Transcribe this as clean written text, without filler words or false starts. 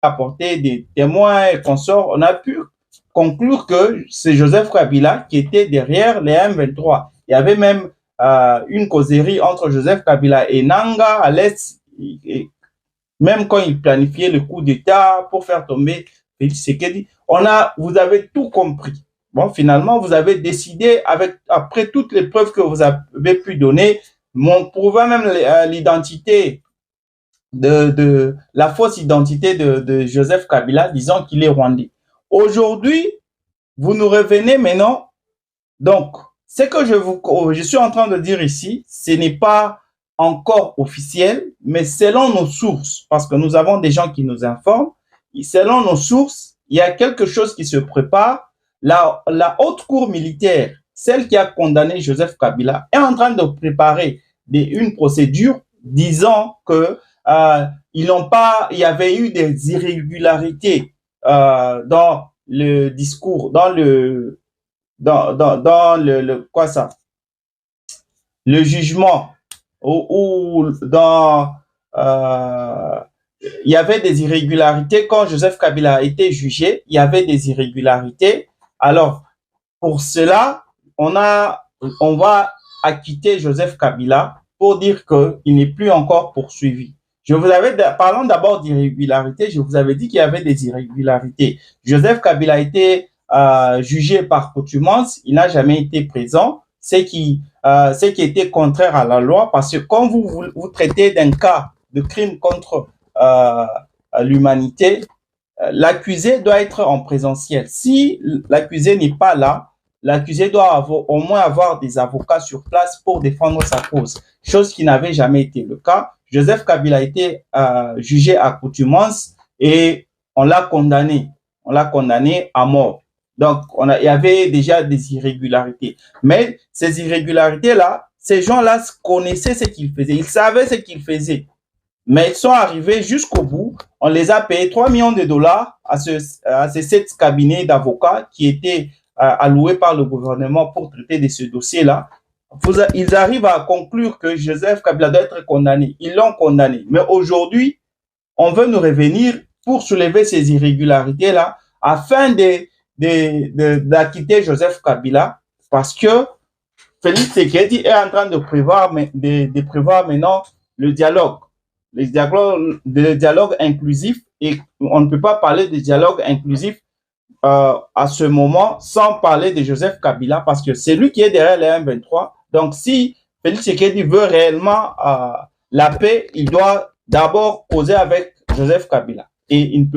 apporté des témoins et consorts, on a pu conclure que c'est Joseph Kabila qui était derrière les M23. Il y avait même une causerie entre Joseph Kabila et Nanga à l'Est, même quand il planifiait le coup d'État pour faire tomber Félix Tshisekedi. Vous avez tout compris. Bon, finalement, vous avez décidé, après toutes les preuves que vous avez pu donner, prouvant même l'identité la fausse identité de Joseph Kabila, disant qu'il est rwandais. Aujourd'hui, vous nous revenez maintenant. Donc, ce que je suis en train de dire ici, ce n'est pas encore officiel, mais selon nos sources, parce que nous avons des gens qui nous informent, selon nos sources, il y a quelque chose qui se prépare. La haute cour militaire, celle qui a condamné Joseph Kabila, est en train de préparer une procédure disant que il y avait eu des irrégularités dans le discours, dans le quoi ça, le jugement, ou dans il y avait des irrégularités quand Joseph Kabila a été jugé, il y avait des irrégularités. Alors pour cela, on va acquitter Joseph Kabila pour dire qu'il n'est plus encore poursuivi. Parlons d'abord d'irrégularités, je vous avais dit qu'il y avait des irrégularités. Joseph Kabila a été jugé par contumace, il n'a jamais été présent, ce qui était contraire à la loi, parce que quand vous traitez d'un cas de crime contre l'humanité, l'accusé doit être en présentiel. Si l'accusé n'est pas là, l'accusé doit au moins avoir des avocats sur place pour défendre sa cause, chose qui n'avait jamais été le cas. Joseph Kabila a été jugé à contumace et on l'a condamné à mort. Donc, il y avait déjà des irrégularités. Mais ces irrégularités-là, ces gens-là connaissaient ce qu'ils faisaient, ils savaient ce qu'ils faisaient. Mais ils sont arrivés jusqu'au bout. On les a payé 3 millions de dollars à ces 7 cabinets d'avocats qui étaient alloués par le gouvernement pour traiter de ce dossier-là. Ils arrivent à conclure que Joseph Kabila doit être condamné. Ils l'ont condamné. Mais aujourd'hui, on veut nous revenir pour soulever ces irrégularités-là afin d'acquitter Joseph Kabila, parce que Félix Tshisekedi est en train de prévoir maintenant le dialogue inclusif, et on ne peut pas parler de dialogue inclusif à ce moment sans parler de Joseph Kabila, parce que c'est lui qui est derrière les M23. Donc, si Félix Tshisekedi veut réellement la paix, il doit d'abord causer avec Joseph Kabila. Et il ne peut